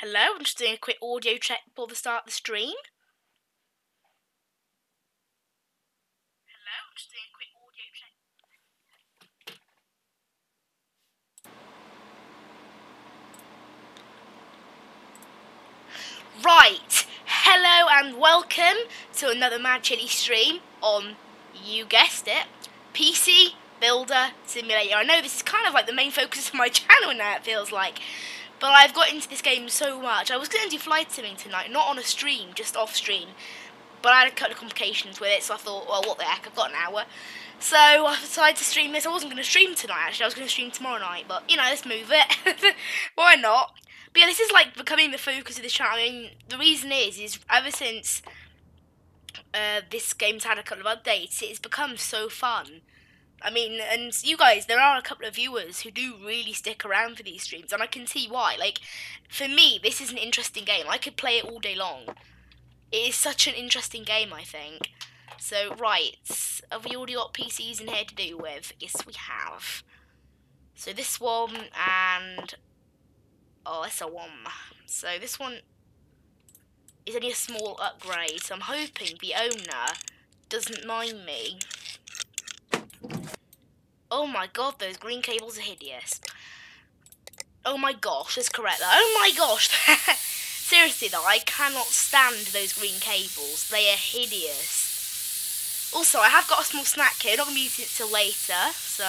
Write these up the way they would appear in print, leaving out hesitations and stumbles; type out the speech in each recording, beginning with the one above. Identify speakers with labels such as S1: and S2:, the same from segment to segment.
S1: Hello, I'm just doing a quick audio check before the start of the stream. Hello, I'm just doing a quick audio check. Right, hello and welcome to another Mad Chili stream on, you guessed it, PC Builder Simulator. I know this is kind of like the main focus of my channel now, it feels like. But I've got into this game so much. I was going to do flight simming tonight, not on a stream, just off stream. But I had a couple of complications with it, so I thought, well, what the heck, I've got an hour. So I decided to stream this. I wasn't going to stream tonight, actually. I was going to stream tomorrow night. But, you know, let's move it. Why not? But yeah, this is like becoming the focus of this channel. I mean, the reason is ever since this game's had a couple of updates, it's become so fun. I mean, and you guys, there are a couple of viewers who do really stick around for these streams, and I can see why. Like, for me, this is an interesting game. I could play it all day long. It is such an interesting game, I think. So, right, have we already got PCs in here to do with? Yes, we have. So this one, and... oh, that's a one. So this one is only a small upgrade, so I'm hoping the owner doesn't mind me. Oh my god, those green cables are hideous. Oh my gosh, that's correct though. Oh my gosh! Seriously though, I cannot stand those green cables. They are hideous. Also, I have got a small snack here. I'm not going to be eating it till later, so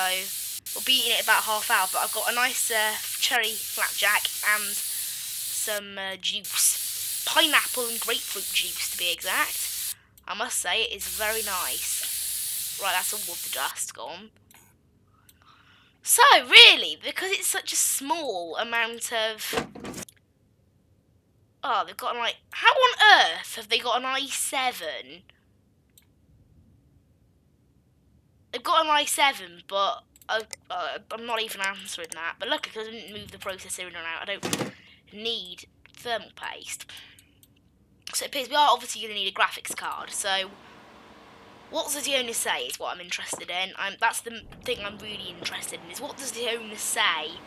S1: we'll be eating it about half hour. But I've got a nice cherry flapjack and some juice. Pineapple and grapefruit juice, to be exact. I must say, it is very nice. Right, that's all of the dust gone. So, really, because it's such a small amount of... oh, they've got like... how on earth have they got an i7? They've got an i7, but I'm not even answering that. But look, because I didn't move the processor in and out, I don't need thermal paste. So it appears we are obviously going to need a graphics card. So, what does the owner say is what I'm interested in. That's the thing I'm really interested in, is what does the owner say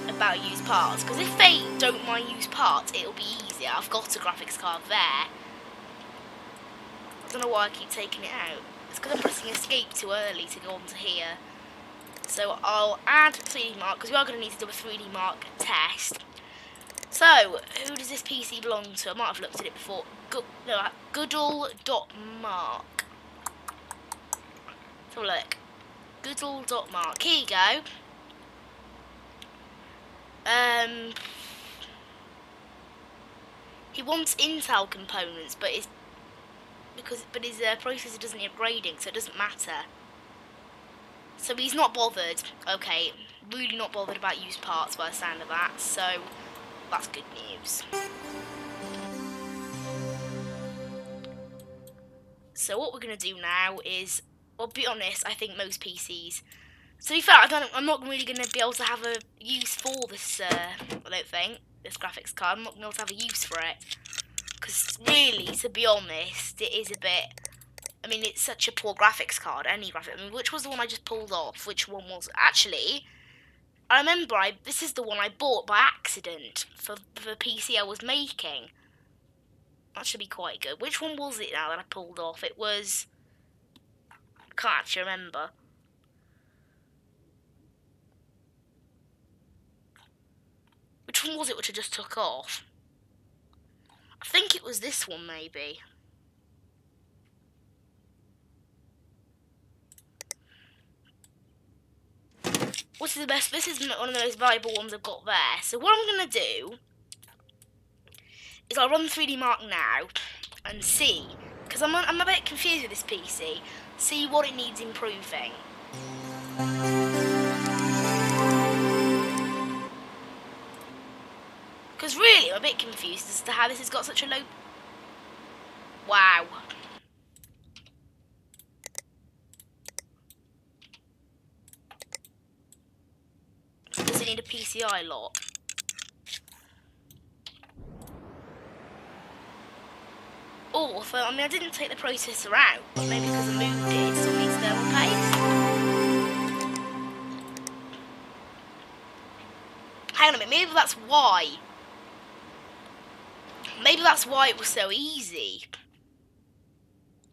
S1: about used parts? Because if they don't mind used parts, it'll be easier. I've got a graphics card there. I don't know why I keep taking it out. It's because I'm pressing escape too early to go on to here. So I'll add 3D Mark, because we are going to need to do a 3D Mark test. So, who does this PC belong to? I might have looked at it before. Goodall.mark. Let's have a look. Goodall.mark. Here you go. He wants Intel components, but his processor doesn't need upgrading, so it doesn't matter. So he's not bothered. Okay, really not bothered about used parts by the sound of that. So that's good news. So what we're gonna do now is, well, be honest, I think most PCs. To be fair, I'm not really going to be able to have a use for this, I don't think, this graphics card. I'm not going to be able to have a use for it. Because really, to be honest, it is a bit... I mean, it's such a poor graphics card, any graphics... I mean, which was the one I just pulled off? Which one was... actually, I remember this is the one I bought by accident for the PC I was making. That should be quite good. Which one was it now that I pulled off? It was... I can't actually remember. Which one was it which I just took off? I think it was this one, maybe. This is the best. This is one of the most valuable ones I've got there. So what I'm going to do is I'll run 3D Mark now and see, because I'm a bit confused with this PC, see what it needs improving. Because really, I'm a bit confused as to how this has got such a low... wow. Does it need a PCI lock? Oh, so, I mean, I didn't take the processor out, but maybe because I moved it, it still needs thermal paste. hang on a minute, maybe that's why. Maybe that's why it was so easy.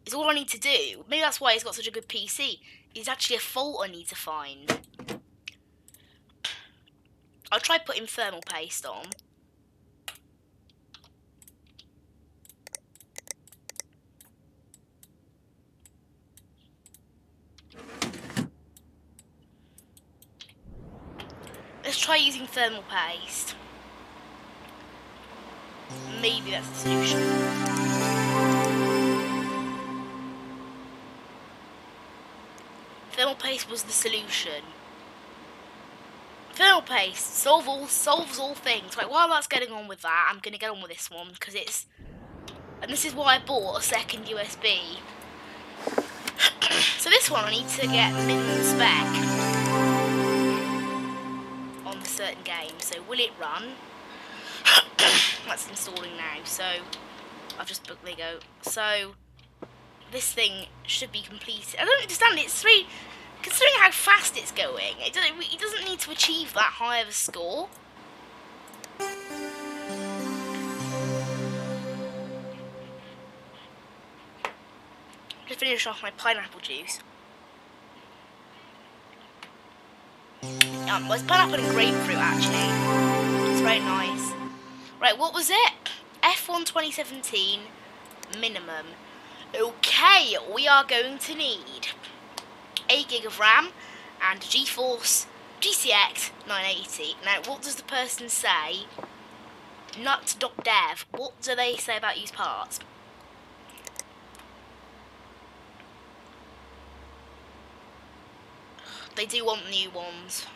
S1: It's all I need to do. Maybe that's why he's got such a good PC. It's actually a fault I need to find. I'll try putting thermal paste on. Let's try using thermal paste. Maybe that's the solution. Thermal paste was the solution. Thermal paste solves all things. Right, while that's getting on with that, I'm gonna get on with this one because it's. And this is why I bought a second USB. So this one I need to get minimum spec on a certain game. So will it run? That's installing now. So I've just booked. There you go. So this thing should be completed. I don't understand. It's three. Considering how fast it's going, it doesn't need to achieve that high of a score. To finish off my pineapple juice. Well, it's pineapple and grapefruit actually. It's very nice. Right, what was it? F1 2017 minimum. Okay, we are going to need 8 gig of RAM and GeForce GTX 980. Now, what does the person say? Nut.dev. What do they say about these parts? They do want new ones.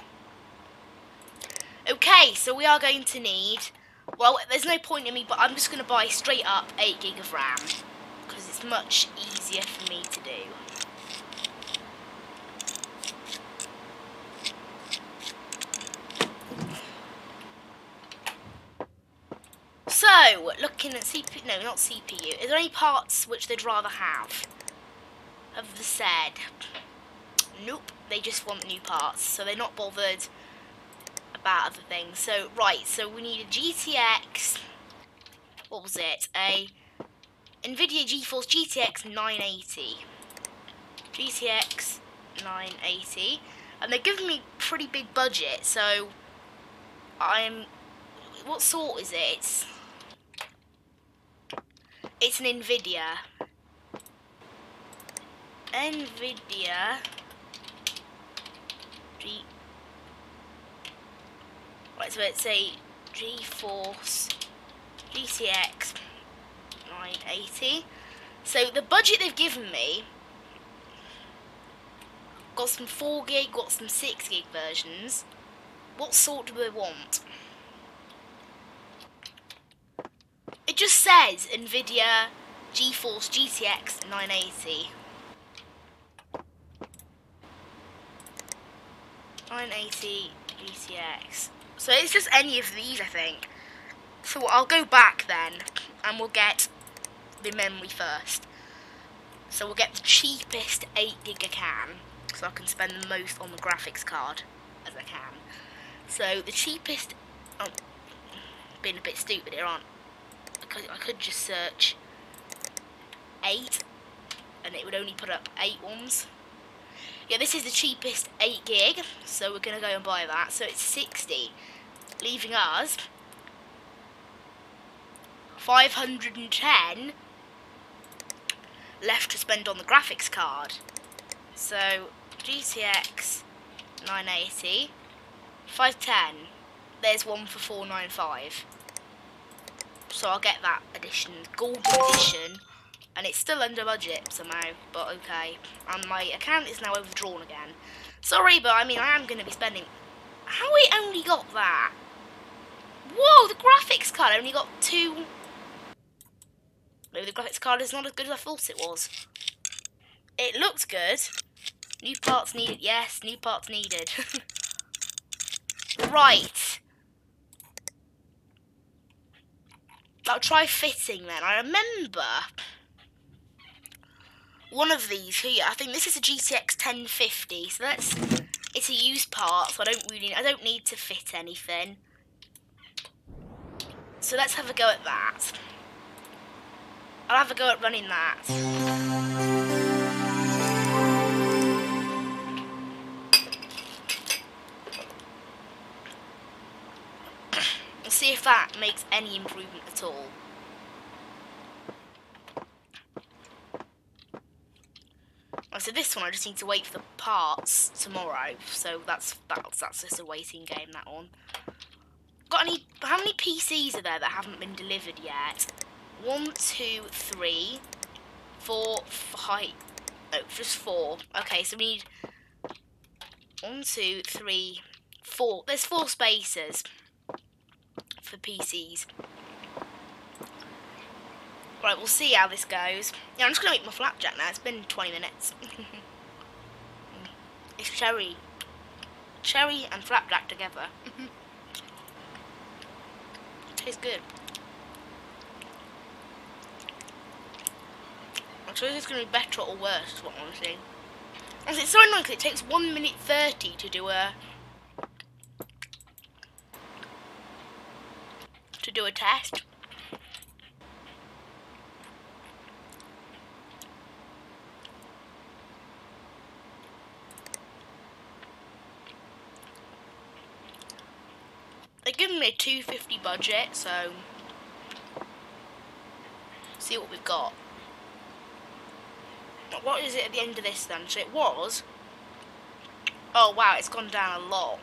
S1: Okay, so we are going to need. Well, there's no point in me, but I'm just going to buy straight up 8 gig of RAM because it's much easier for me to do. So, looking at CPU, no, not CPU. Is there any parts which they'd rather have? Have they said? Nope, they just want new parts, so they're not bothered about other things. So, right, so we need a GTX, what was it? A NVIDIA GeForce GTX 980. GTX 980. And they're giving me pretty big budget, so what sort is it? It's an NVIDIA. Right, so it's a GeForce GTX 980. So the budget they've given me, got some 4 gig, got some 6 gig versions. What sort do they want? It just says NVIDIA GeForce GTX 980. 980 GTX. So it's just any of these, I think. So I'll go back then, and we'll get the memory first. So we'll get the cheapest 8 gig I can, so I can spend the most on the graphics card as I can. So the cheapest, being a bit stupid here, aren't I could just search 8, and it would only put up 8 ones. Yeah, this is the cheapest 8 gig, so we're going to go and buy that. So it's 60, leaving us 510 left to spend on the graphics card. So GTX 980, 510, there's one for 495. So I'll get that edition, golden edition, and it's still under budget somehow, but okay. And my account is now overdrawn again. Sorry, but I mean, I am going to be spending. How we only got that? Whoa, the graphics card only got 2. Maybe the graphics card is not as good as I thought it was. It looked good. New parts needed. Yes, new parts needed. Right. I'll try fitting then. I remember one of these here. I think this is a GTX 1050. So it's a used part. So I don't need to fit anything. So let's have a go at that. I'll have a go at running that. And see if that makes any improvement at all. So this one I just need to wait for the parts tomorrow. So that's just a waiting game, that one. Got any? How many PCs are there that haven't been delivered yet? 1, 2, 3, 4, 5. Oh, just 4. Okay, so we need 1, 2, 3, 4. There's 4 spaces for PCs. Right, we'll see how this goes. Yeah, I'm just gonna make my flapjack now. It's been 20 minutes. It's cherry and flapjack together. Tastes good. I'm sure it's going to be better or worse, is what I'm saying. And it's so annoying because it takes 1 minute 30 to do a test. They're giving me a $250 budget, so see what we've got. What is it at the end of this then? So it was... Oh wow, it's gone down a lot.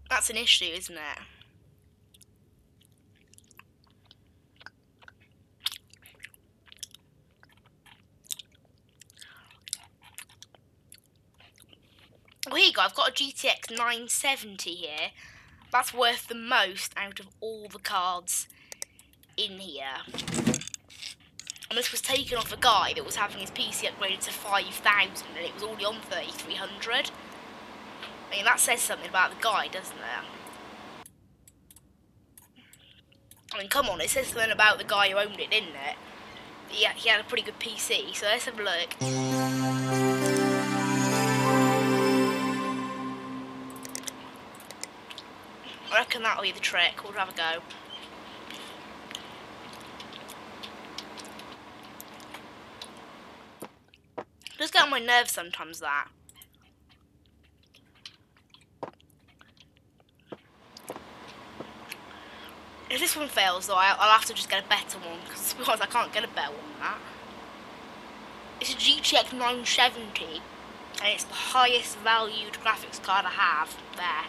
S1: That's an issue, isn't it? Well, here you go, I've got a GTX 970 here. That's worth the most out of all the cards in here. And this was taken off a guy that was having his PC upgraded to 5,000 and it was already on 3,300. I mean, that says something about the guy, doesn't it? I mean, come on, it says something about the guy who owned it, didn't it? He had a pretty good PC, so let's have a look. I reckon that'll be the trick. We'll have a go. Just get on my nerves sometimes, that. If this one fails, though, I'll have to just get a better one, because I can't get a better one than that. It's a GTX 970, and it's the highest valued graphics card I have there.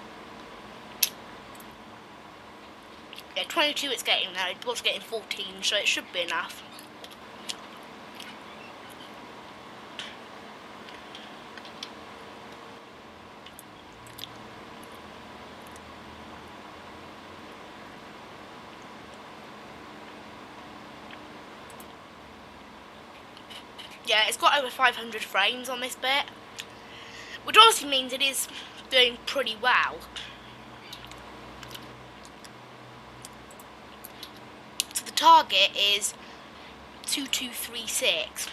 S1: Yeah, 22 it's getting now, it was getting 14, so it should be enough. Yeah, it's got over 500 frames on this bit, which obviously means it is doing pretty well. So the target is 2236.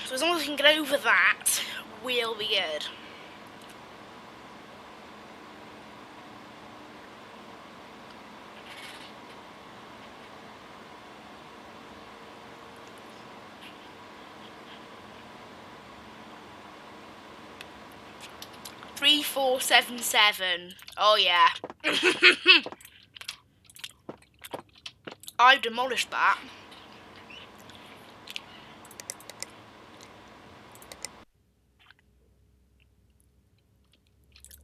S1: So as long as we can get over that, we'll be good. Three, 4, 7, 7. Oh yeah. I've demolished that.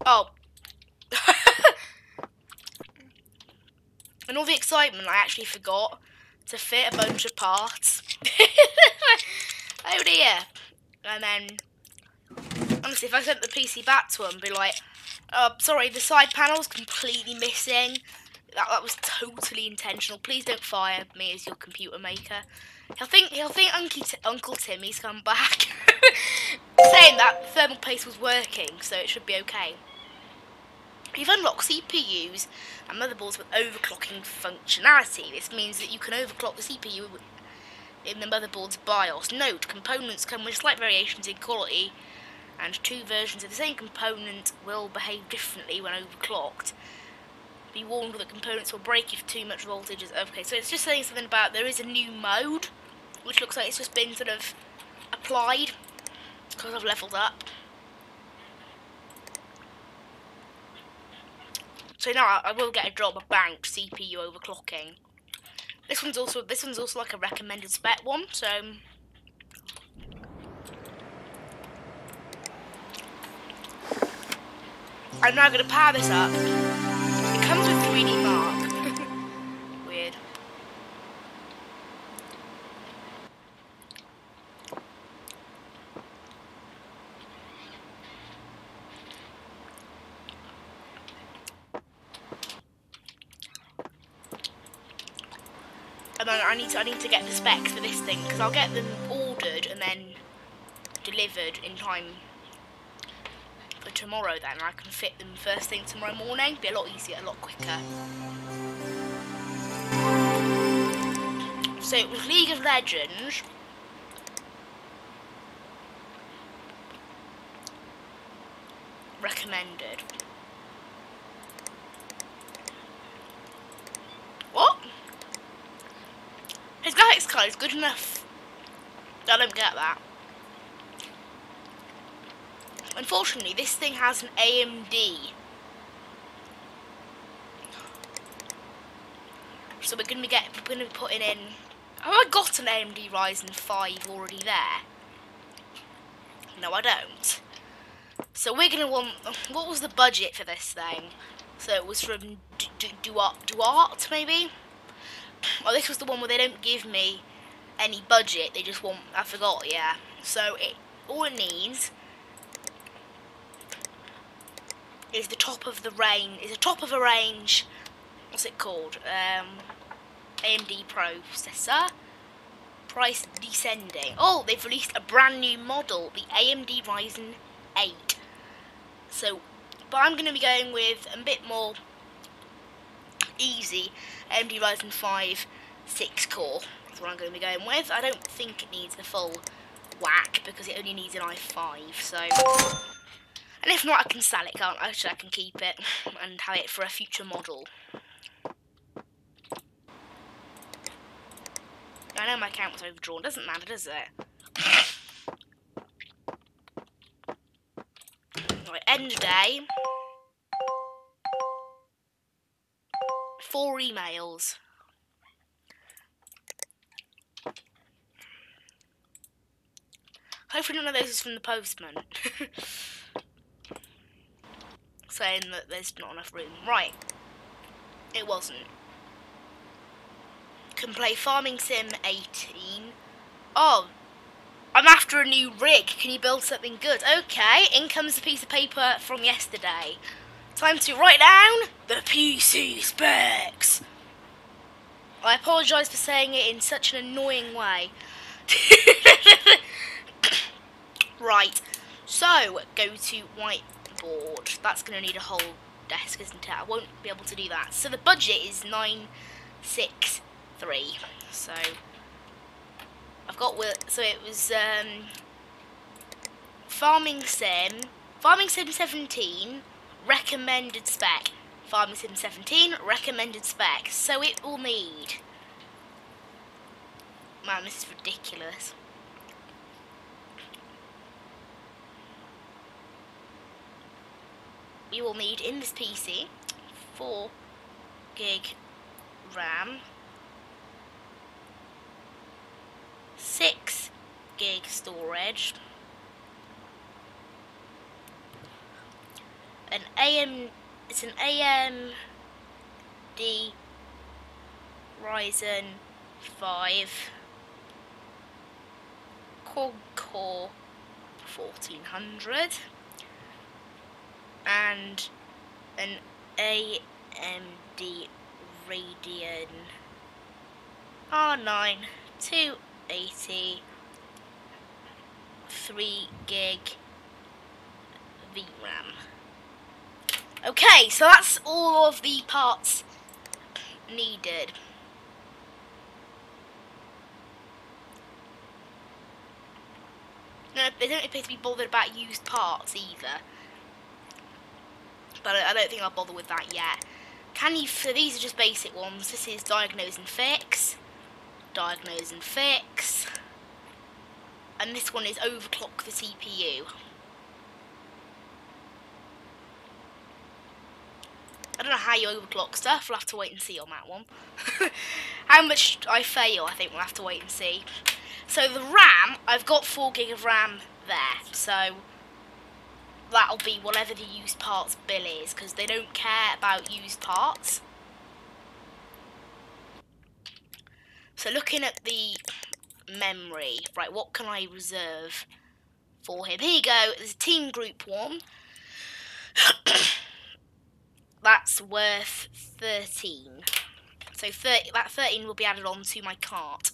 S1: Oh. And all the excitement, I actually forgot to fit a bunch of parts. Oh dear. And then, honestly, if I sent the PC back to him, be like, sorry, the side panel's completely missing. That was totally intentional. Please don't fire me as your computer maker. He'll think Uncle Timmy's come back. Saying that, the thermal paste was working, so it should be okay. You've unlocked CPUs and motherboards with overclocking functionality. This means that you can overclock the CPU in the motherboard's BIOS. Note, components come with slight variations in quality, and two versions of the same component will behave differently when overclocked. Be warned that components will break if too much voltage is... Okay, so it's just saying something about there is a new mode, which looks like it's just been sort of applied because I've leveled up. So now I will get a drop about CPU overclocking. This one's also like a recommended spec one, so I'm now going to power this up. It comes with 3D Mark. Weird. And then I need to get the specs for this thing, because I'll get them ordered and then delivered in time for tomorrow. Then I can fit them first thing tomorrow morning. Be a lot easier, a lot quicker. So it was League of Legends. Recommended. What? His graphics card is good enough. I don't get that. Unfortunately, this thing has an AMD. So we're going to be putting in... Have I got an AMD Ryzen 5 already there? No, I don't. So we're going to want... What was the budget for this thing? So it was from Duart, maybe? Oh, this was the one where they don't give me any budget. They just want... I forgot, yeah. So all it needs is the top of the range... Is a top of a range... What's it called? AMD processor. Price descending. Oh, they've released a brand new model, the AMD Ryzen 8. So, but I'm going to be going with a bit more easy AMD Ryzen 5 6-core. That's what I'm going to be going with. I don't think it needs the full whack because it only needs an i5. So, and if not, I can sell it. Can't I? Actually, I can keep it and have it for a future model. I know my account was overdrawn. Doesn't matter, does it? Right, end of day. 4 emails. Hopefully none of those is from the postman. Saying that there's not enough room. Right. It wasn't. Can play Farming Sim 18. Oh, I'm after a new rig. Can you build something good? Okay, in comes a piece of paper from yesterday. Time to write down the PC specs. I apologise for saying it in such an annoying way. Right, so go to whiteboard. That's going to need a whole desk, isn't it? I won't be able to do that. So the budget is 963. So I've got, so it was Farming Sim 17 recommended spec. Farming Sim 17 recommended spec. So it will need, man, this is ridiculous. You will need in this PC 4 gig RAM, 6 gig storage, it's an AMD Ryzen 5 Core 1400 and an AMD Radeon R9 280 3 gig VRAM. Okay, so that's all of the parts needed. No, they don't appear to be bothered about used parts either. But I don't think I'll bother with that yet. So these are just basic ones. This is diagnose and fix. Diagnose and fix. And this one is overclock the CPU. I don't know how you overclock stuff, we'll have to wait and see on that one. How much I fail, I think we'll have to wait and see. So the RAM, I've got 4 gig of RAM there, so that'll be whatever the used parts bill is, because they don't care about used parts. So looking at the memory, right, what can I reserve for him? Here you go, there's a team group 1. That's worth 13. So that 13 will be added on to my cart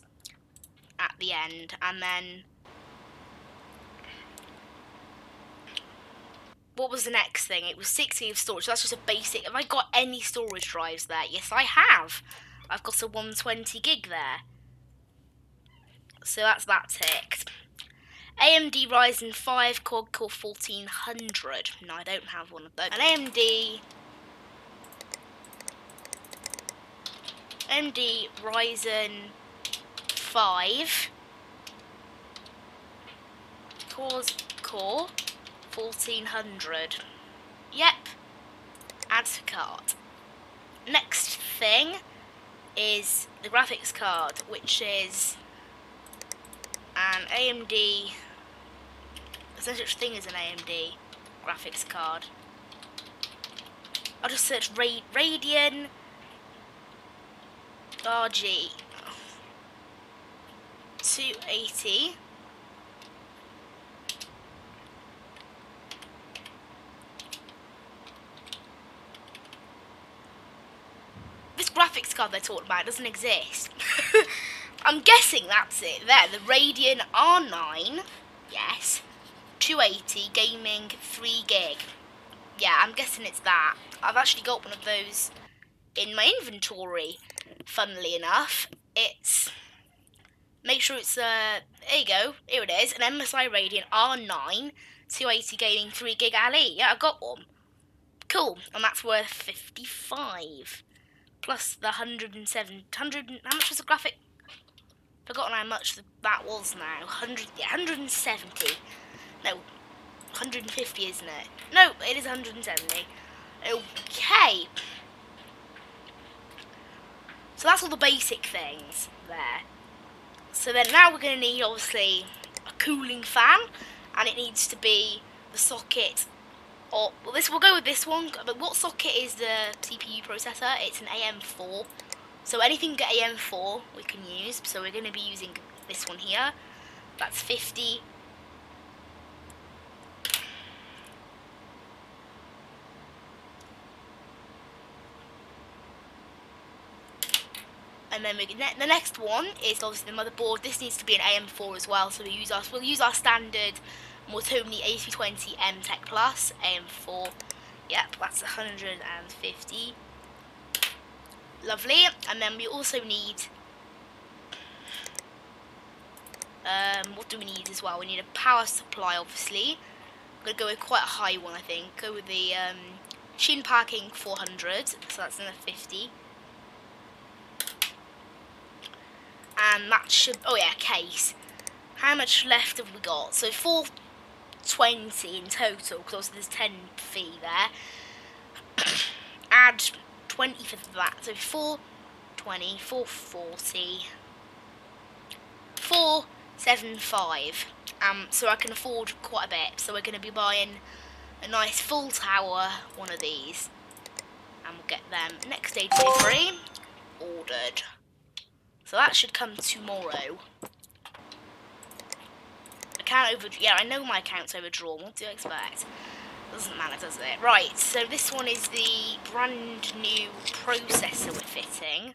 S1: at the end, and then what was the next thing? It was 60 of storage. So that's just a basic. Have I got any storage drives there? Yes, I have. I've got a 120 gig there. So that's that ticked. AMD Ryzen 5 quad-core 1400. No, I don't have one of those. An AMD Ryzen 5 core 1400. Yep. Add to cart. Next thing is the graphics card, which is an AMD. There's no such thing as an AMD graphics card. I'll just search Radeon RG 280. This graphics card they're talking about doesn't exist. I'm guessing that's it there. The Radeon R9, yes, 280 gaming 3 gig. Yeah, I'm guessing it's that. I've actually got one of those in my inventory, funnily enough. It's, make sure it's, there you go, here it is, an MSI Radeon R9 280 gaming 3 gig LE. Yeah, I got one. Cool, and that's worth 55. Plus the 107, how much was the graphic? Forgotten how much that was now. 170. No, 150, isn't it? No, it is 170. Okay. So that's all the basic things there. So then now we're going to need, obviously, a cooling fan. And it needs to be the socket. Or, well, we'll go with this one. But what socket is the CPU processor? It's an AM4. So anything AM4 we can use. So we're going to be using this one here. That's 50. And then the next one is obviously the motherboard. This needs to be an AM4 as well. So we'll use our standard Mortoni ep2 Tech Plus AM4. Yep, that's 150. Lovely. And then we also need, what do we need as well? We need a power supply, obviously. I'm going to go with quite a high one, I think. Go with the Shin Parking 400, so that's another 50. And that should, oh yeah, case. How much left have we got? So 420 in total, because there's 10 fee there. Add 20 for that, so 420, 440, 475. So I can afford quite a bit. So we're going to be buying a nice full tower, one of these, and we'll get them next day delivery ordered. So that should come tomorrow. Account overdrawn. Yeah, I know my account's overdrawn. What do you expect? Doesn't matter, does it? Right, so this one is the brand new processor we're fitting.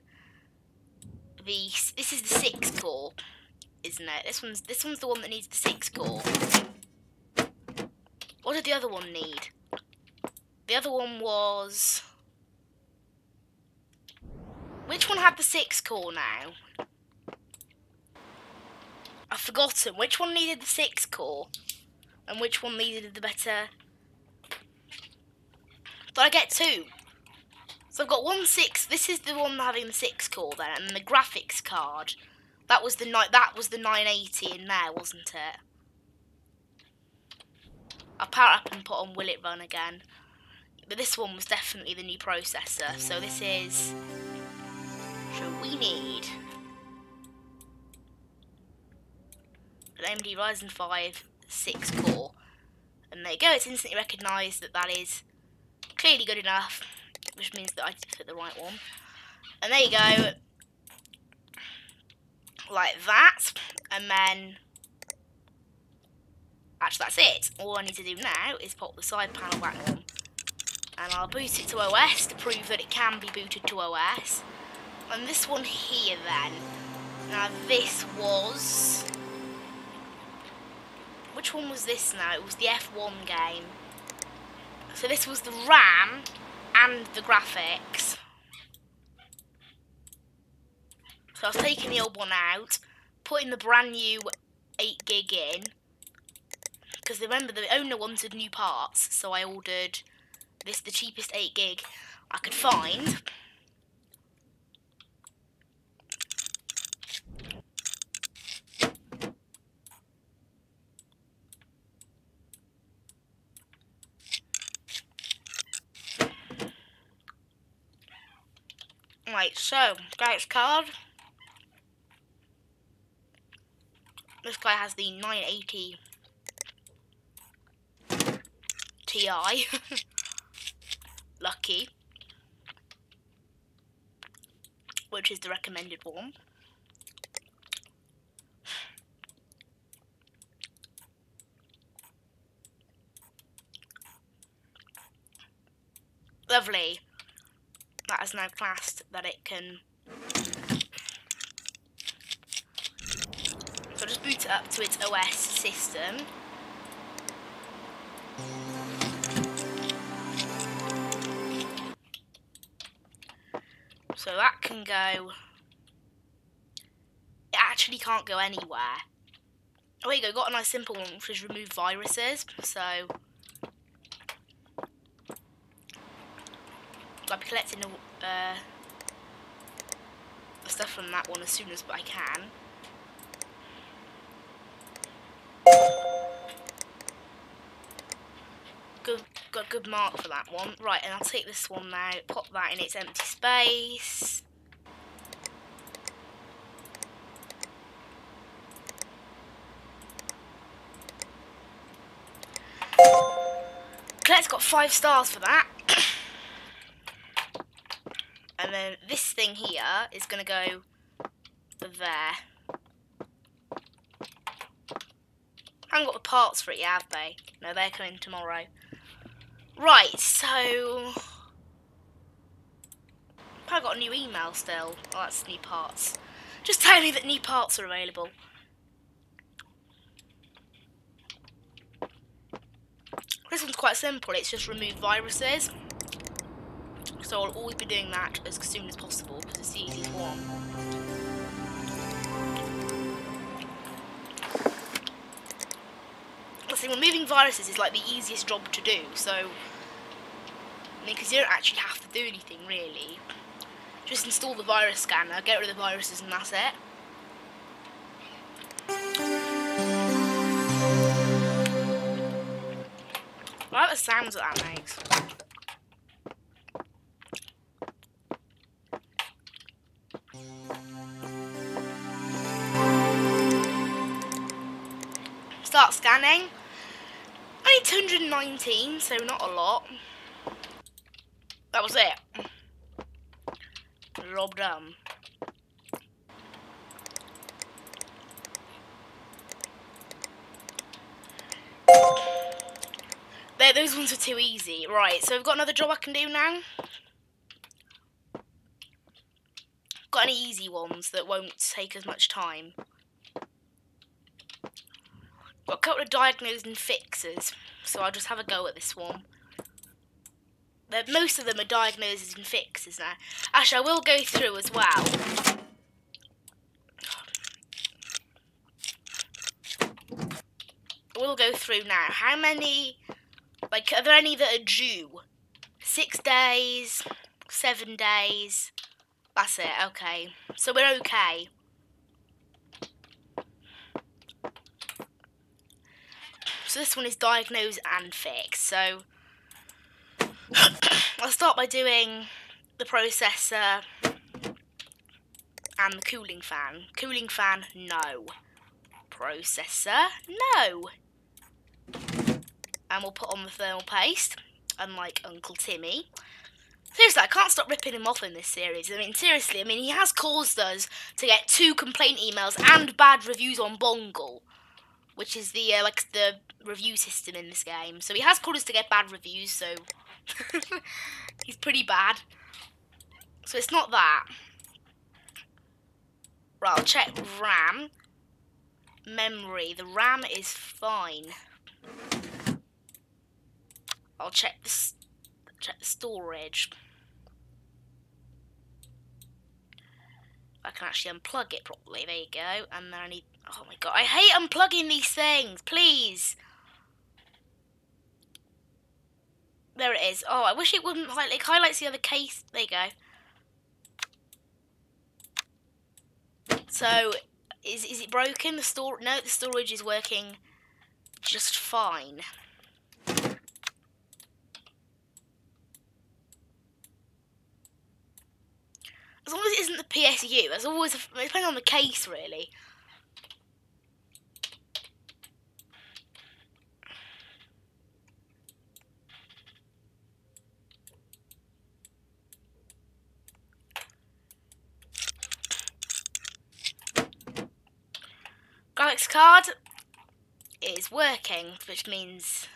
S1: This is the 6 core, isn't it? This one's the one that needs the 6 core. What did the other one need? The other one was... Which one had the 6 core now? I've forgotten. Which one needed the 6 core? And which one needed the better... Did I get 2? So I've got 1 6. This is the one having the 6 core then, and the graphics card. That was the 980 in there, wasn't it? I'll power up and put on Will It Run again. But this one was definitely the new processor. So this is... So we need an AMD Ryzen 5 6 core. And there you go, it's instantly recognised that that is clearly good enough, which means that I did put the right one. And there you go, like that. And then, actually that's it. All I need to do now is pop the side panel back on. And I'll boot it to OS to prove that it can be booted to OS. And this one here then, now this was... Which one was this now? It was the F1 game. So this was the RAM and the graphics. So I was taking the old one out, putting the brand new 8 gig in. Because remember, the owner wanted new parts, so I ordered this, the cheapest 8 gig I could find. Right, so, graphics card. This guy has the 980 Ti. Lucky. Which is the recommended one. Lovely. That is now classed that it can... So I'll just boot it up to its OS system. So that can go... It actually can't go anywhere. Oh, there you go, got a nice simple one, which is remove viruses. So... I'll be collecting the stuff from that one as soon as I can. Got a good mark for that one. Right, and I'll take this one now, pop that in its empty space. Colette's got 5 stars for that. And then this thing here is going to go there. I haven't got the parts for it yet, have they? No, they're coming tomorrow. Right, so... I've got a new email still. Oh, that's new parts. Just tell me that new parts are available. This one's quite simple. It's just remove viruses. So I'll always be doing that as soon as possible because it's the easiest one. See, removing viruses is like the easiest job to do. So, I mean, because you don't actually have to do anything really. Just install the virus scanner, get rid of the viruses, and that's it. I like the sounds that that makes. Start scanning. Only 219, so not a lot. That was it. Job done. There, those ones are too easy. Right, so we've got another job I can do now. Got any easy ones that won't take as much time? Got a couple of diagnose and fixes, so I'll just have a go at this one. Most of them are diagnoses and fixes now. Actually, I will go through as well. We'll go through now. How many, like, are there any that are due? 6 days, 7 days. That's it, okay. So we're okay. So this one is diagnose and fix. So I'll start by doing the processor and the cooling fan. Cooling fan, no. Processor, no. And we'll put on the thermal paste, unlike Uncle Timmy. Seriously, I can't stop ripping him off in this series. I mean, seriously, he has caused us to get 2 complaint emails and bad reviews on Bongle, which is the the review system in this game. So he has caused us to get bad reviews, so he's pretty bad. So it's not that. Right, I'll check RAM. Memory. The RAM is fine. I'll check the storage. I can actually unplug it properly. There you go. And then I need... Oh my god, I hate unplugging these things. Please. There it is. Oh, I wish it wouldn't like highlights the other case. There you go. So, is it broken? No, the storage is working just fine. As long as it isn't the PSU, that's always it depends on the case, really. Graphics card is working, which means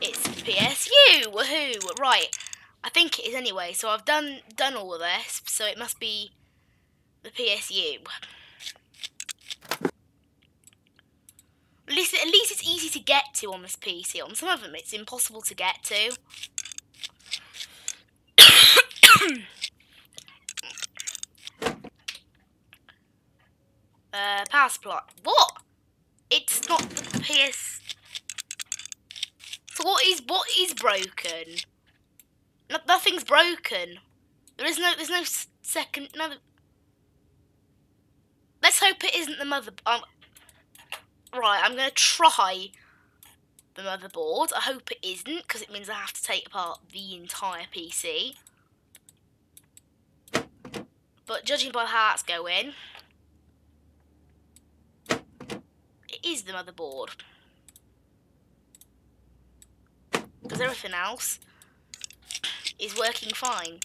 S1: it's PSU. Woohoo! Right, I think it is anyway. So I've done all of this, so it must be the PSU. At least it's easy to get to on this PC. On some of them, it's impossible to get to. Power supply. What? It's not the PS. So what is broken? Nothing's broken. There's no second. No. Let's hope it isn't the mother. Right, I'm gonna try the motherboard. I hope it isn't, because it means I have to take apart the entire PC. But judging by how that's going, it is the motherboard. Because everything else is working fine.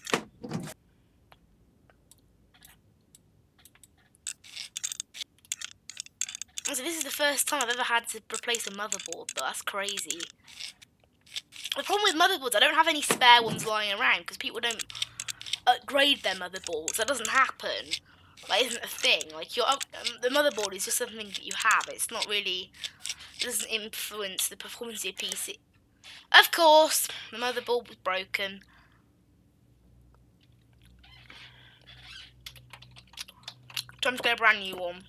S1: So this is the first time I've ever had to replace a motherboard, though. That's crazy. The problem with motherboards, I don't have any spare ones lying around, because people don't upgrade their motherboards. That doesn't happen. That isn't a thing. Like, the motherboard is just something that you have. It's not really... It doesn't influence the performance of your PC. Of course, the motherboard was broken. Time to get a brand new one.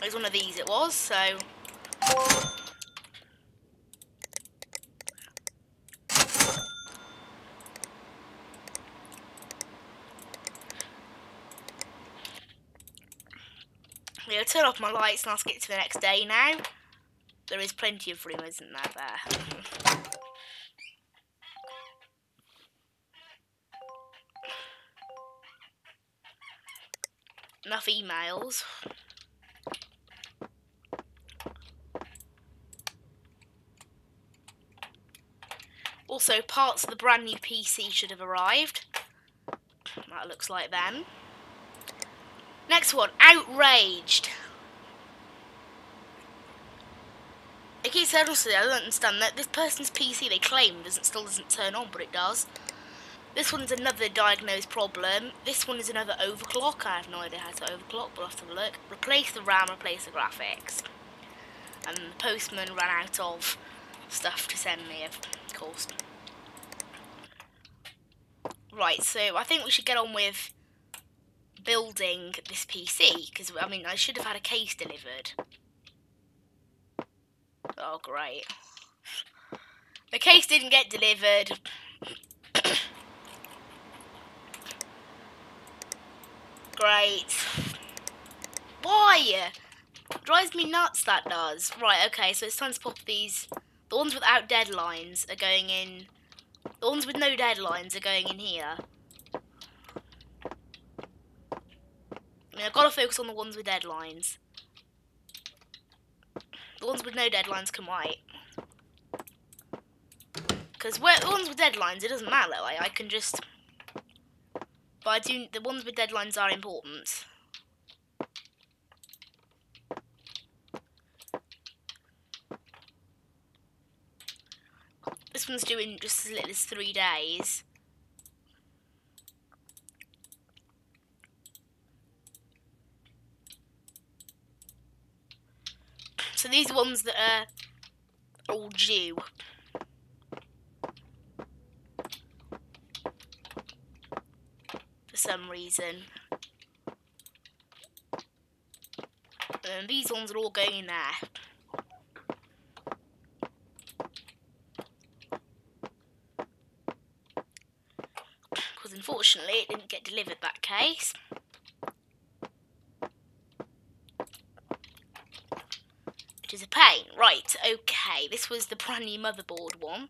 S1: It was one of these, it was, so... Yeah, turn off my lights and I'll skip to the next day now. There is plenty of room, isn't there? Enough emails. Also, parts of the brand new PC should have arrived. That looks like them. Next one, outraged. I keep honestly, I don't understand that this person's PC they claim still doesn't turn on, but it does. This one's another diagnosed problem. This one is another overclock. I have no idea how to overclock, but I'll have to have a look. Replace the RAM, replace the graphics. And the postman ran out of stuff to send me, of course. Right, so I think we should get on with building this PC, because, I mean, I should have had a case delivered. Oh, great. The case didn't get delivered. Great. Why? Drives me nuts, that does. Right, okay, so it's time to pop these. The ones without deadlines are going in. The ones with no deadlines are going in here. I mean, I've got to focus on the ones with deadlines. The ones with no deadlines can wait. Because the ones with deadlines, it doesn't matter. Like, I can just... But the ones with deadlines are important. This one's doing just as little as 3 days. So these are ones that are all due. For some reason. And these ones are all going in there. Because unfortunately it didn't get delivered, that case. Which is a pain. Right, okay. This was the brand new motherboard one.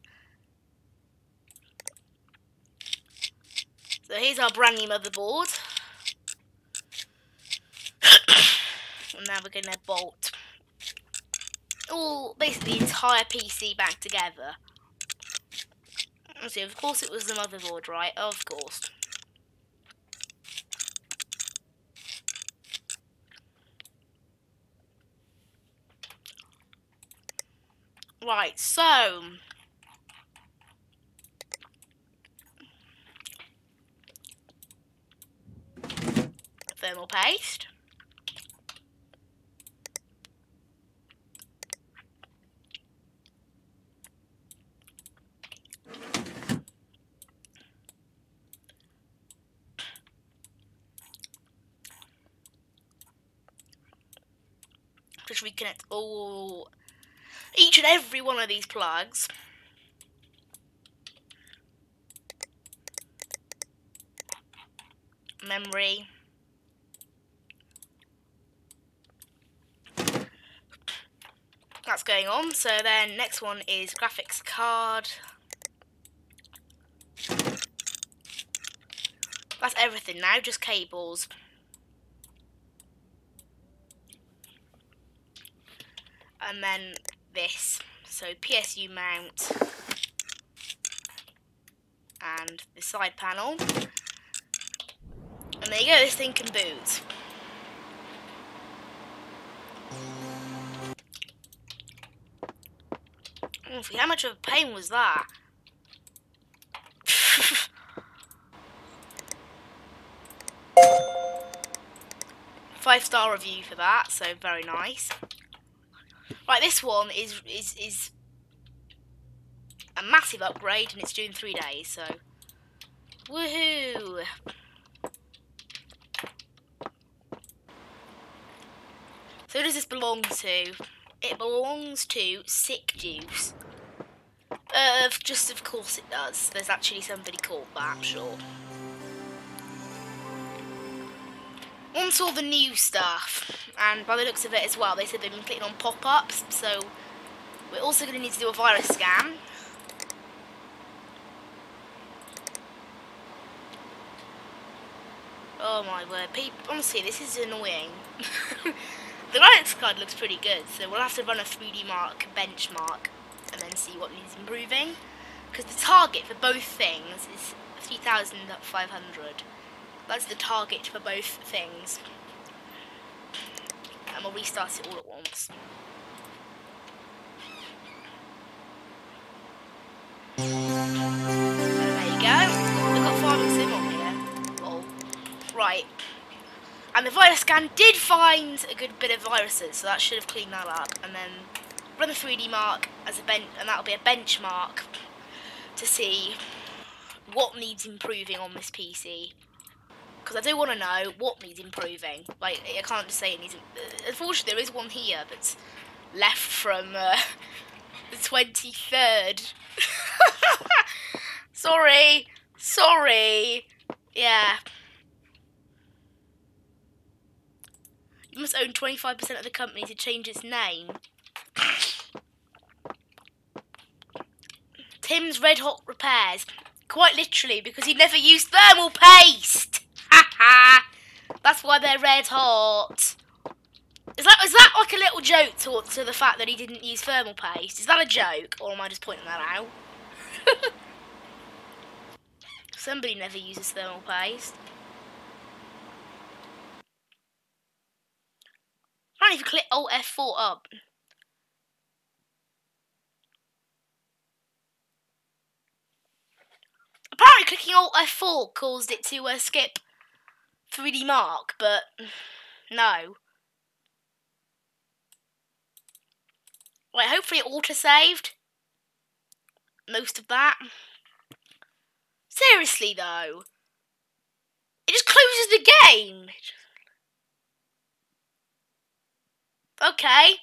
S1: So here's our brand new motherboard. And now we're going to bolt basically the entire PC back together. So of course it was the motherboard, right? Of course. Right, so thermal paste. Just reconnect each and every one of these plugs. Memory. That's going on. So then next one is graphics card. That's everything now, just cables. And then this. So PSU mount. And the side panel. And there you go, this thing can boot. How much of a pain was that? 5-star review for that, so very nice. Right, this one is a massive upgrade, and it's due in 3 days, so woohoo! So who does this belong to? It belongs to Sick Juice. Of course it does. There's actually somebody called that, I'm sure. On to all the new stuff, and by the looks of it as well, they said they've been clicking on pop-ups, so we're also going to need to do a virus scan. Oh my word, honestly, this is annoying. The graphics card looks pretty good, so we'll have to run a 3D Mark benchmark and then see what needs improving. Because the target for both things is 3,500. That's the target for both things. And we'll restart it all at once. And there you go. We've got virus scan did find a good bit of viruses, so that should have cleaned that up. And then run the 3D mark as a and that'll be a benchmark to see what needs improving on this PC. Because I do want to know what needs improving. Like, I can't just say it needs. Unfortunately, there is one here that's left from the 23rd. Sorry. Yeah. You must own 25% of the company to change its name. Tim's Red Hot Repairs. Quite literally, because he never used thermal paste. Ha! That's why they're red hot. Is that like a little joke to the fact that he didn't use thermal paste? Is that a joke, or am I just pointing that out? Somebody never uses thermal paste. Apparently, if you click Alt F4 up. Apparently, clicking Alt F4 caused it to skip 3D mark, but no. Right, hopefully it auto-saved most of that. Seriously, though. It just closes the game. Okay.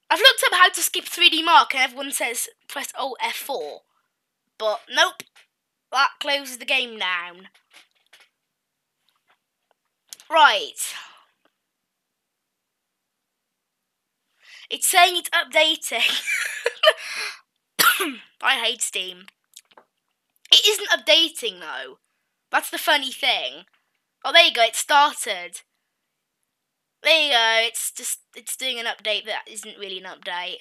S1: I've looked up how to skip 3D mark and everyone says press Alt F4. But nope. That closes the game down. Right. It's saying it's updating. I hate Steam. It isn't updating though. That's the funny thing. Oh, there you go, it started. There you go, it's doing an update that isn't really an update.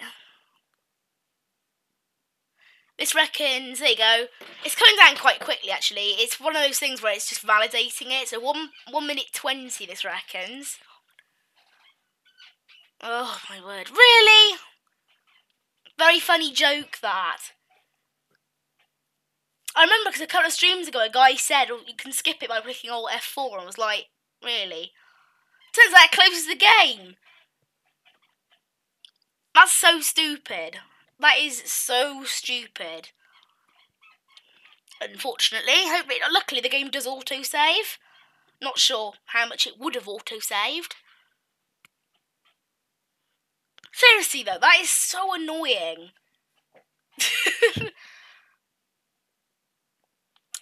S1: This reckons, there you go. It's coming down quite quickly actually. It's one of those things where it's just validating it. So 1 minute 20 this reckons. Oh my word, really? Very funny joke that. I remember because a couple of streams ago a guy said, oh, you can skip it by clicking Alt F4, and I was like, really? Turns out it closes the game. That's so stupid. That is so stupid. Unfortunately, luckily the game does auto-save. Not sure how much it would have auto-saved. Seriously though, that is so annoying.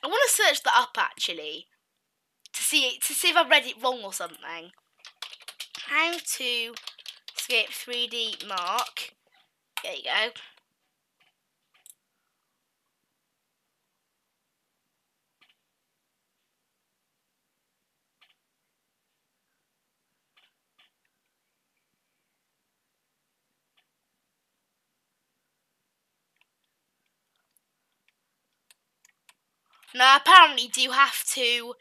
S1: I want to search that up actually to see if I've read it wrong or something. How to skip 3D mark. There you go. Now apparently you have to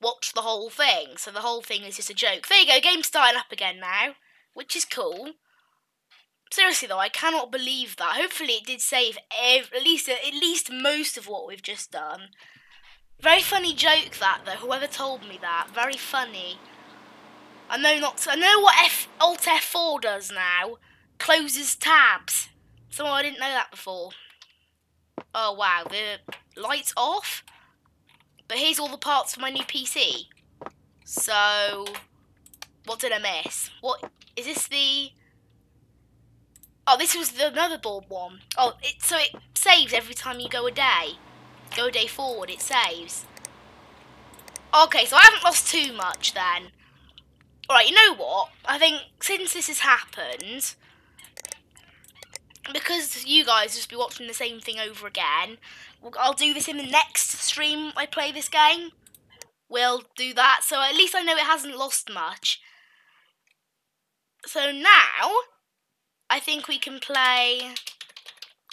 S1: watch the whole thing, so the whole thing is just a joke. There you go, game's starting up again now, which is cool. Seriously though, I cannot believe that. Hopefully it did save at least most of what we've just done. Very funny joke that though, whoever told me that. Very funny. I know what Alt F4 does now. Closes tabs. So I didn't know that before. Oh wow, the light's off. But here's all the parts for my new PC. So, what did I miss? What is this the? Oh, this was the motherboard one. Oh, so it saves every time you go a day. Go a day forward, it saves. Okay, so I haven't lost too much then. Alright, you know what? I think since this has happened, because you guys just be watching the same thing over again, I'll do this in the next stream I play this game. We'll do that, so at least I know it hasn't lost much. So now, I think we can play,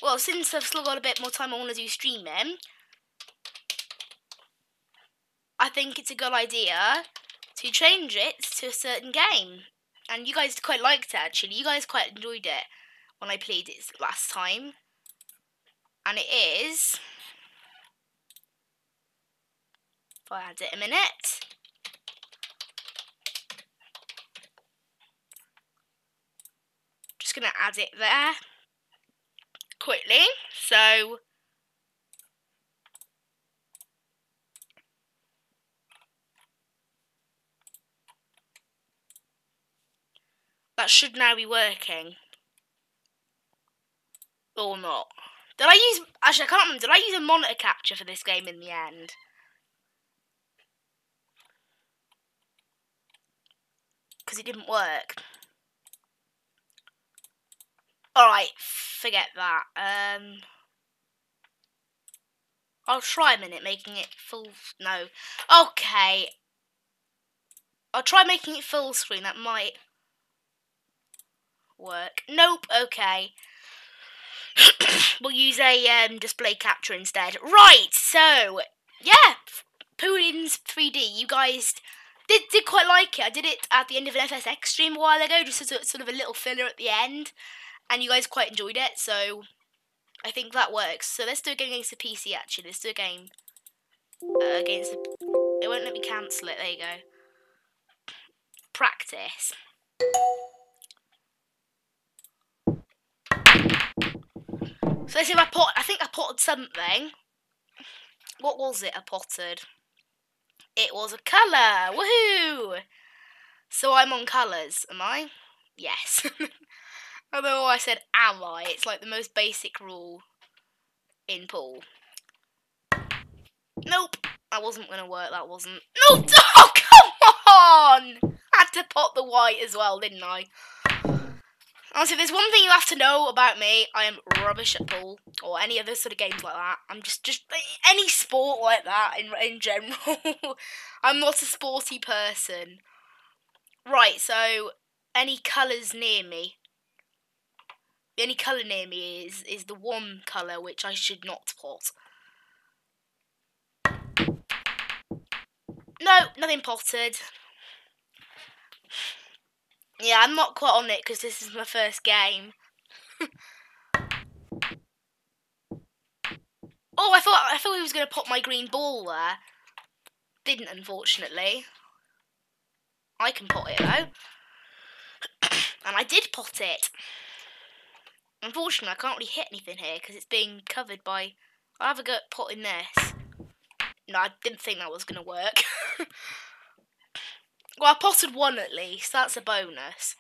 S1: well, since I've still got a bit more time I want to do streaming, I think it's a good idea to change it to a certain game. And you guys quite liked it actually, you guys quite enjoyed it when I played it last time. And it is, if I add it a minute, just going to add it there quickly. So that should now be working. Or not. Did I use... Actually, I can't remember. Did I use a monitor capture for this game in the end? Because it didn't work. Alright, forget that. I'll try a minute making it full... No. Okay. I'll try making it full screen. That might work. Nope. Okay. We'll use a display capture instead. Right. So yeah, Poolians 3D. You guys did quite like it. I did it at the end of an FSX stream a while ago, just as sort of a little filler at the end, and you guys quite enjoyed it. So I think that works. So let's do a game against the PC. Actually, let's do a game against the... It won't let me cancel it. There you go. Practice. So let's see if I think I potted something. What was it I potted? It was a colour. Woohoo! So I'm on colours, am I? Yes. Although I said am I, it's like the most basic rule in pool. Nope. That wasn't going to work, that wasn't. Nope! Oh, come on! I had to pot the white as well, didn't I? Honestly, there's one thing you have to know about me. I am rubbish at pool, or any other sort of games like that. I'm just any sport like that in general. I'm not a sporty person. Right, so any colours near me. The only colour near me is the one colour which I should not pot. No, nothing potted. Yeah, I'm not quite on it because this is my first game. Oh, I thought he was going to pop my green ball there. Didn't, unfortunately. I can pot it though. And I did pot it. Unfortunately, I can't really hit anything here because it's being covered by... I'll have a go at potting this. No, I didn't think that was going to work. Well, I potted one at least. That's a bonus.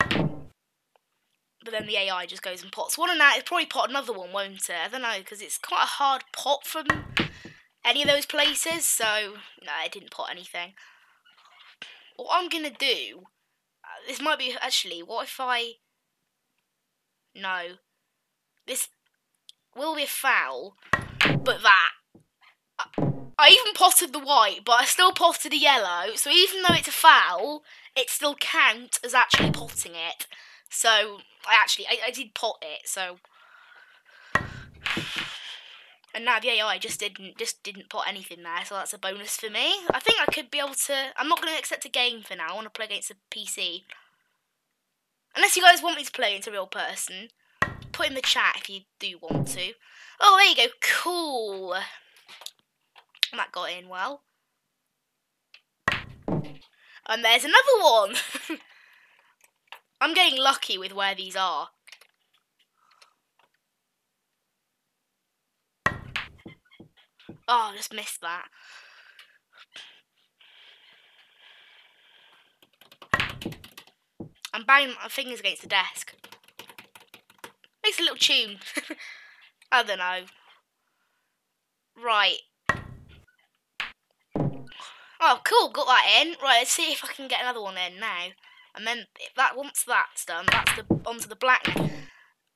S1: But then the AI just goes and pots one, and that it'll probably pot another one, won't it? I don't know, because it's quite a hard pot from any of those places. So, no, it didn't pot anything. What I'm going to do... this might be... Actually, what if I... No. This will be a foul, but that... I even potted the white, but I still potted a yellow. So even though it's a foul, it still counts as actually potting it. So I did pot it. So, and now the AI just didn't pot anything there. So that's a bonus for me. I think I could be able to. I'm not going to accept a game for now. I want to play against a PC. Unless you guys want me to play against a real person, put in the chat if you do want to. Oh, there you go. Cool. That got in well. And there's another one. I'm getting lucky with where these are. Oh, I just missed that. I'm banging my fingers against the desk. Makes a little tune. I don't know. Right. Oh, cool, got that in. Right, let's see if I can get another one in now. And then, once that's done, that's onto the black.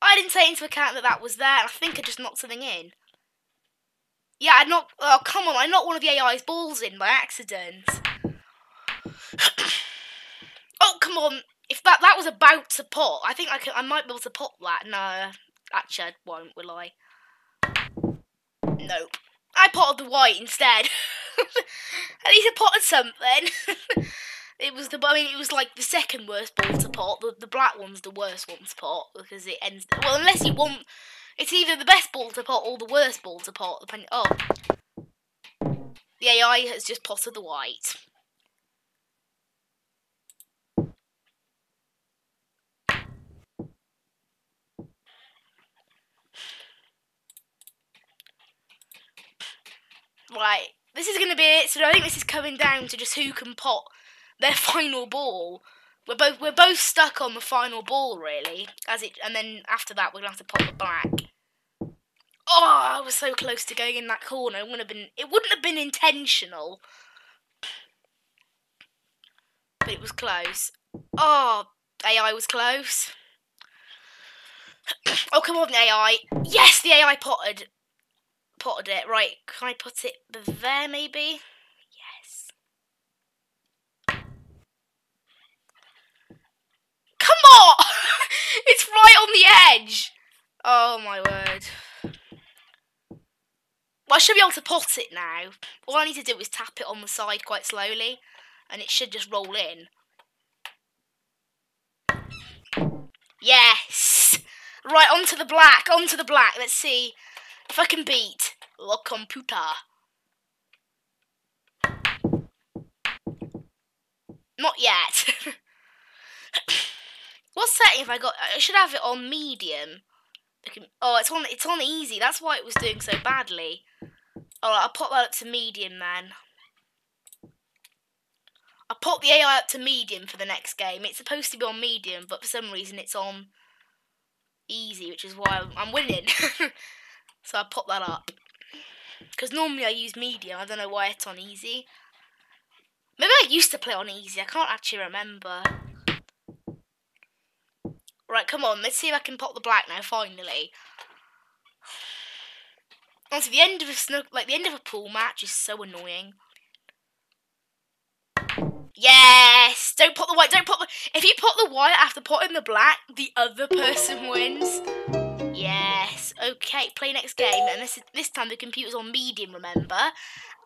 S1: I didn't take into account that was there, and I think I just knocked something in. Yeah, I knocked... Oh, come on, I knocked one of the AI's balls in by accident. Oh, come on. If that was about to pot, I think I might be able to pot that. No, actually, I won't, will I? Nope. I potted the white instead. At least I potted something. It was like the second worst ball to pot. The black one's the worst one to pot because it ends. Well, unless you want, it's either the best ball to pot or the worst ball to pot. Depending. Oh, the AI has just potted the white. Right, this is going to be it. So I think this is coming down to just who can pot their final ball. We're both stuck on the final ball, really. And then after that, we're going to have to pot the black. Oh, I was so close to going in that corner. It wouldn't have been intentional, but it was close. Oh, AI was close. Oh, come on, AI. Yes, the AI potted it. Right, can I put it there, maybe? Yes. Come on! It's right on the edge. Oh, my word. Well, I should be able to pot it now. All I need to do is tap it on the side quite slowly, and it should just roll in. Yes! Right, onto the black, Let's see if I can beat the computer. Not yet. What setting have I got? I should have it on medium. Oh, it's on easy. That's why it was doing so badly. Alright, I'll pop that up to medium then. I'll pop the AI up to medium for the next game. It's supposed to be on medium, but for some reason it's on easy, which is why I'm winning. So I'll pop that up. Because normally I use medium. I don't know why it's on easy. Maybe I used to play on easy. I can't actually remember. Right, come on. Let's see if I can pop the black now, finally. Honestly, the end of a pool match is so annoying. Yes! Don't put the white, if you put the white after putting the black, the other person wins. Yes. Okay, play next game. And this time the computer's on medium, remember?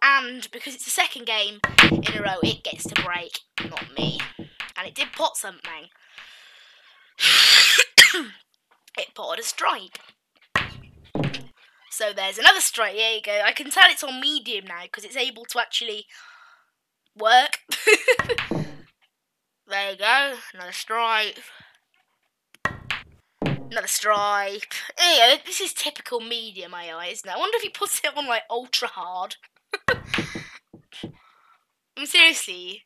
S1: And because it's the second game in a row, it gets to break, not me. And it did pot something. It potted a stripe. So there's another stripe. There you go. I can tell it's on medium now because it's able to actually work. There you go. Another stripe. Another stripe. Yeah, this is typical medium AI, isn't it? I wonder if he puts it on like ultra hard. I mean, seriously.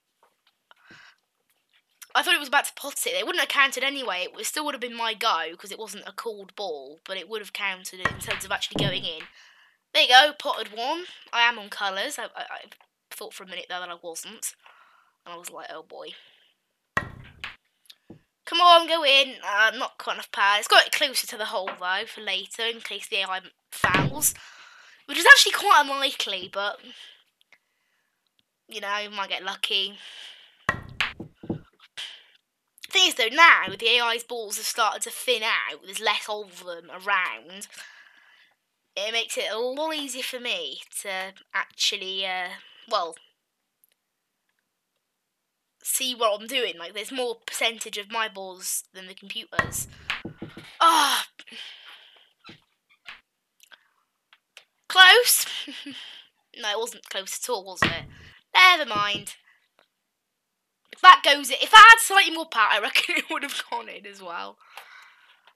S1: I thought it was about to pot it. They wouldn't have counted anyway. It still would have been my go because it wasn't a called ball, but it would have counted it in terms of actually going in. There you go, potted one. I am on colours. I thought for a minute there that I wasn't. And I was like, oh boy. Come on, go in. Not quite enough power. It's got it closer to the hole, though, for later, in case the AI fouls. Which is actually quite unlikely, but... you know, you might get lucky. The thing is, though, now, the AI's balls have started to thin out, there's less of them around, it makes it a lot easier for me to actually, well... see what I'm doing. Like, there's more percentage of my balls than the computer's. Ah, close. No, it wasn't close at all, was it? Never mind. If that had slightly more power, I reckon it would have gone in as well.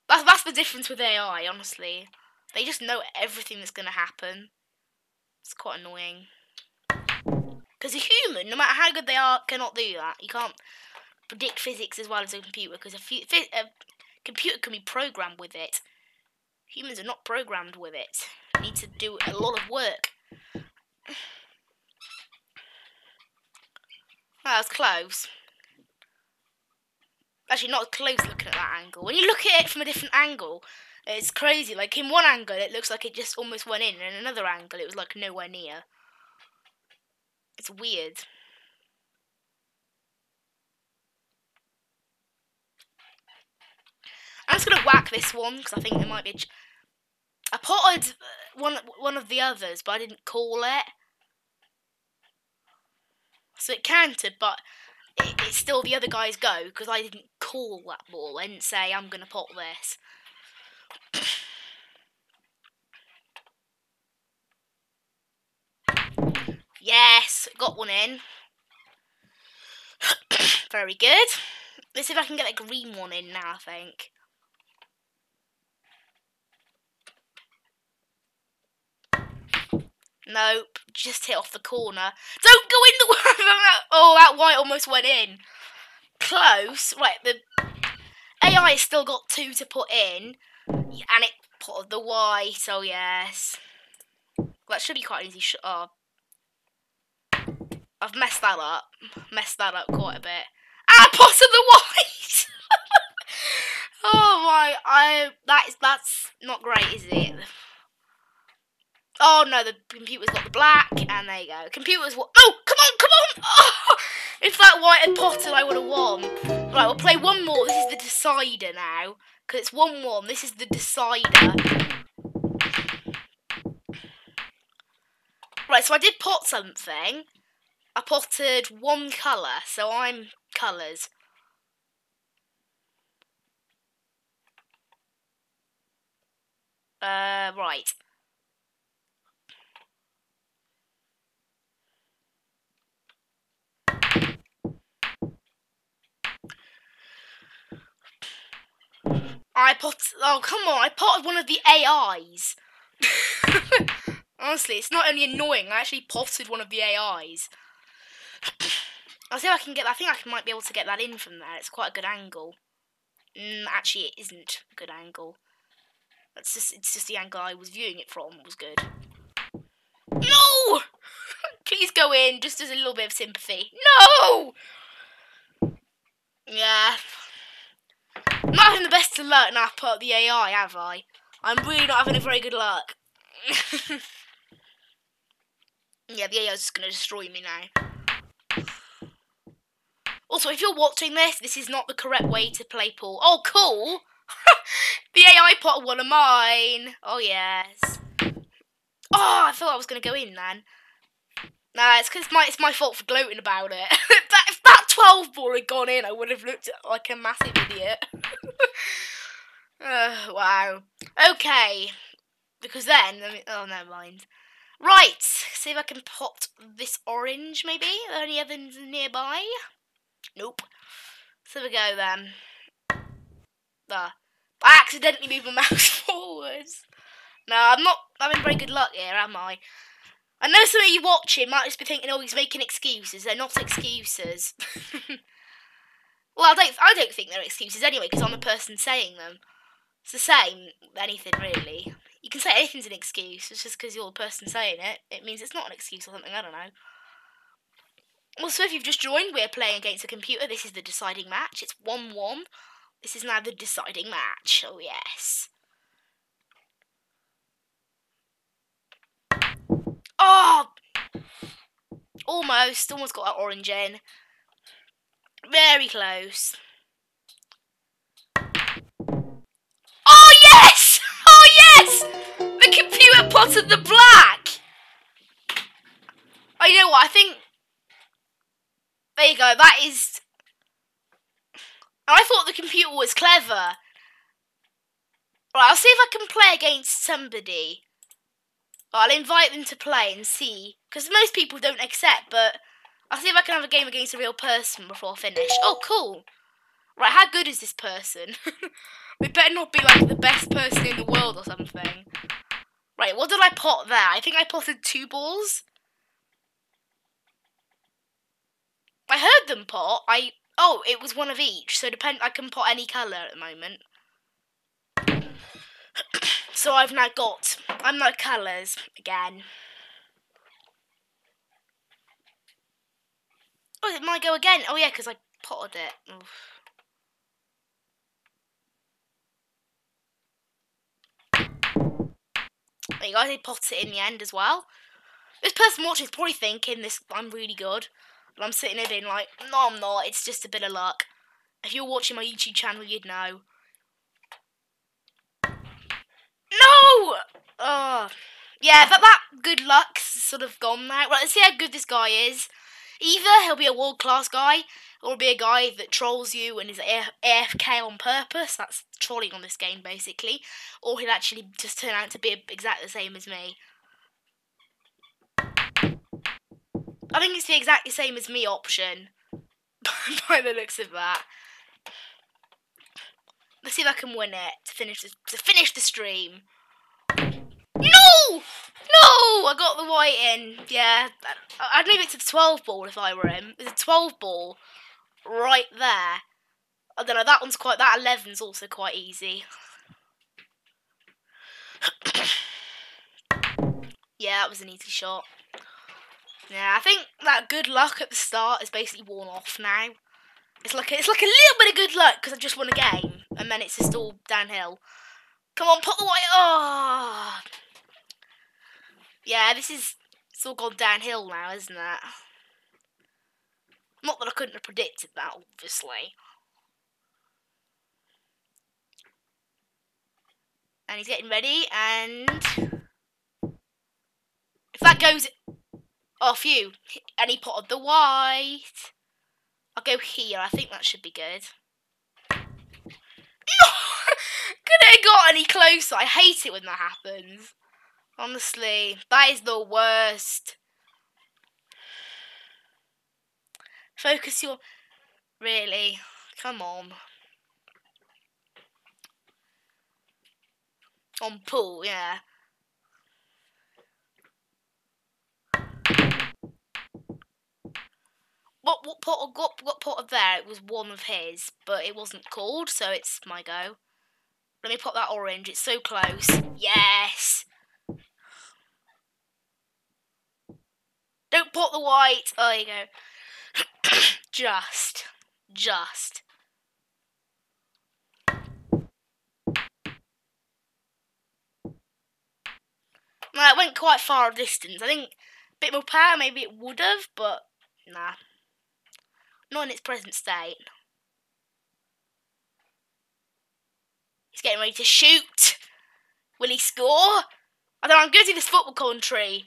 S1: That's the difference with AI, honestly. They just know everything that's going to happen. It's quite annoying. Because a human, no matter how good they are, cannot do that. You can't predict physics as well as a computer, because a computer can be programmed with it. Humans are not programmed with it. You need to do a lot of work. That was close. Actually, not close looking at that angle. When you look at it from a different angle, it's crazy. Like, in one angle, it looks like it just almost went in, and in another angle, it was, like, nowhere near. It's weird. I'm just going to whack this one, because I think there might be I potted one of the others, but I didn't call it. So it counted, but it's still the other guy's go, because I didn't call that ball. I didn't say, I'm going to pot this. Yes, got one in. Very good. Let's see if I can get that green one in now, I think. Nope, just hit off the corner. Don't go in the oh, that white almost went in. Close. Right, the AI has still got 2 to put in, and it put the white. Oh yes, that should be quite an easy shot. Oh, I've messed that up. Messed that up quite a bit. Ah, potted the white. Oh my, that's not great, is it? Oh no, the computer's got the black, and there you go. Computer's what? Oh, come on, come on! Oh, if that white had potted, I would have won. Right, we'll play one more. This is the decider now, because it's 1-1. This is the decider. Right, so I did pot something. I potted 1 colour, so I'm colours. Right. Oh, come on, I potted one of the AIs. Honestly, it's not only annoying, I actually potted one of the AIs. I'll see if I can get that. I think I might be able to get that in from there. It's quite a good angle. Actually, it isn't a good angle. It's just the angle I was viewing it from was good. No! Please go in, just as a little bit of sympathy. No! Yeah. I'm not having the best of luck now I've put the AI, have I? I'm really not having a very good luck. Yeah, the AI is just going to destroy me now. Also, if you're watching this, this is not the correct way to play pool. Oh, cool! The AI potted one of mine. Oh, yes. Oh, I thought I was going to go in then. Nah, it's because it's my fault for gloating about it. If that 12 ball had gone in, I would have looked like a massive idiot. Wow. Okay. Because then, oh, never mind. Right, see if I can pot this orange, maybe? Are there any others nearby? Nope. So we go then. I accidentally moved my mouse forwards. No, I'm not having very good luck here, am I? I know some of you watching might just be thinking, oh, he's making excuses. They're not excuses. Well, I don't think they're excuses anyway, because I'm the person saying them. It's the same with anything, really. You can say anything's an excuse. It's just because you're the person saying it. It means it's not an excuse or something, I don't know. Also, if you've just joined, we're playing against a computer. This is the deciding match. It's 1-1. This is now the deciding match. Oh, yes. Oh! Almost got that orange in. Very close. Oh, yes! Oh, yes! The computer potted the black! Oh, you know what? I think... There you go. That is... I thought the computer was clever. Right, I'll see if I can play against somebody. I'll invite them to play and see. Because most people don't accept, but... I'll see if I can have a game against a real person before I finish. Oh, cool. Right, how good is this person? They better not be like the best person in the world or something. Right, what did I pot there? I think I potted 2 balls. I heard them pot. Oh, it was one of each. So I can pot any colour at the moment. So I'm now colours again. Oh, it might go again. Oh yeah, because I potted it. Oof. There you guys, they potted it in the end as well. This person watching is probably thinking I'm really good. But I'm sitting there being like, no, I'm not. It's just a bit of luck. If you're watching my YouTube channel, you'd know. No! Oh. Yeah, that good luck's sort of gone now. Right, let's see how good this guy is. Either he'll be a world-class guy, or he'll be a guy that trolls you and is AFK on purpose. That's trolling on this game, basically. Or he'll actually just turn out to be exactly the same as me. I think it's the exactly same as me option. By the looks of that. Let's see if I can win it to finish the stream. No! No! I got the white in. Yeah. I'd leave it to the 12 ball if I were him. There's a 12 ball right there. I don't know, that 11's also quite easy. Yeah, that was an easy shot. Yeah, I think that good luck at the start is basically worn off now. It's like a little bit of good luck because I just won a game, and then it's just all downhill. Come on, put the white. Oh, yeah, it's all gone downhill now, isn't it? Not that I couldn't have predicted that, obviously. And he's getting ready, and if that goes off you, and he potted the white. I'll go here. I think that should be good. No! Couldn't have got any closer. I hate it when that happens. Honestly, that is the worst. Focus your... Really? Come on. On pool, yeah. What pot of there? It was one of his, but it wasn't called, so it's my go. Let me pop that orange. It's so close. Yes. Don't pot the white. Oh, there you go. Just. Well, it went quite far a distance. I think a bit more power, maybe it would have, but nah. Not in its present state. He's getting ready to shoot. Will he score? I don't know, I'm going to do this football commentary.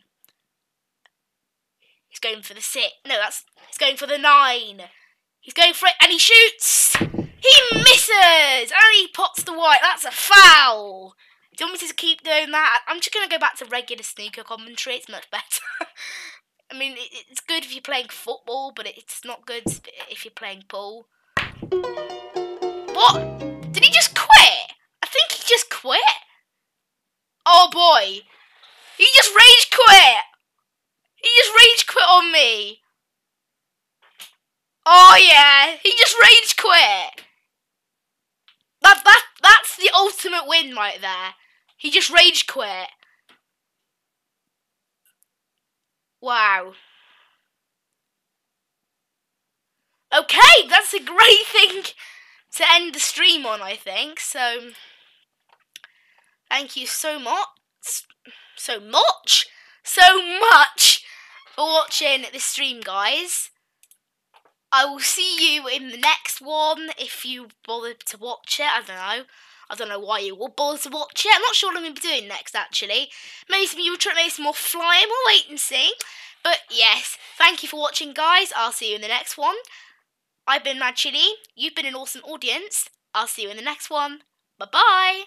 S1: He's going for the 6. No, he's going for the 9. He's going for it, and he shoots. He misses, and he pots the white. That's a foul. Do you want me to keep doing that? I'm just going to go back to regular snooker commentary. It's much better. I mean, it's good if you're playing football, but it's not good if you're playing pool. What? Did he just quit? I think he just quit. Oh boy. He just rage quit. He just rage quit on me. Oh yeah. He just rage quit. That's the ultimate win right there. He just rage quit. Wow. Okay, that's a great thing to end the stream on, I think. So, thank you so much for watching this stream, guys. I will see you in the next one if you bothered to watch it. I don't know why you will bother to watch it. I'm not sure what I'm going to be doing next, actually. Maybe some more flying. We'll wait and see. But yes, thank you for watching, guys. I'll see you in the next one. I've been Mad Chili. You've been an awesome audience. I'll see you in the next one. Bye-bye.